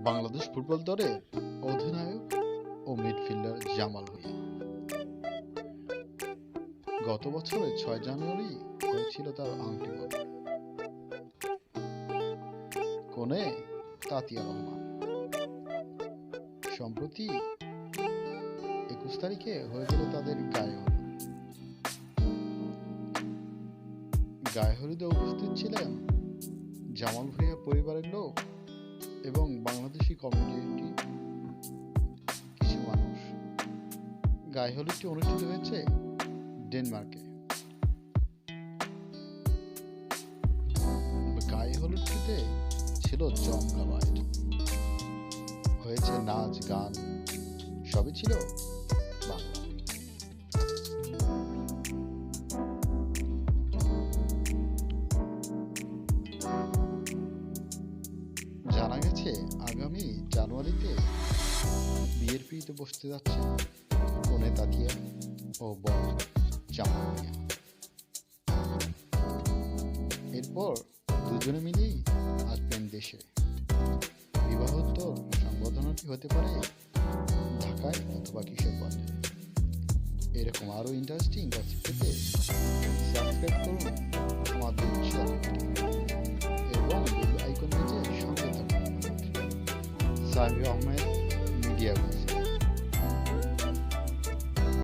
Bangladesh football দলের অধিনায়ক ও midfielder Jamal Bhuiyan. গত বছরের ৬ জানুয়ারি হয়েছিল তার আংটি বদল। কোণে তাতিয়া রহমান। সম্প্রতি ২১ তারিখে হয়ে গেল তাদের গায়ে হলুদ। গায়ে হলুদে উপস্থিত ছিলেন জামাল ভুঁইয়া পরিবারের লোক এবং বাংলাদেশি কমিউনিটি কিছু মানুষ। গায়ে হলুদটি অনুষ্ঠিত হয়েছে ডেনমার্কে। গায়ে হলুদটিতে ছিল জমকালো আয়োজন, হয়েছে নাচ গান, সবই ছিল বাংলা। জানা গেছে আগামী জানুয়ারিতে বিয়ের পিড়িতে বসতে যাচ্ছে কনে তাতিয়া ও বর জামাল ভুঁইয়া। এরপর দুজনে মিলেই আসবেন দেশে। বিবাহোত্তর সংবর্ধনাটি হতে পারে ঢাকায় অথবা কিশোরগঞ্জে। এরকম আরো ইন্টারেস্টিং গসিপ পেতে সাবস্ক্রাইব করুন আমাদের চ্যানেলটি এবং বেল আইকন বেজে সঙ্গে থাকুন। সাইফ আহমেদ মিডিয়া।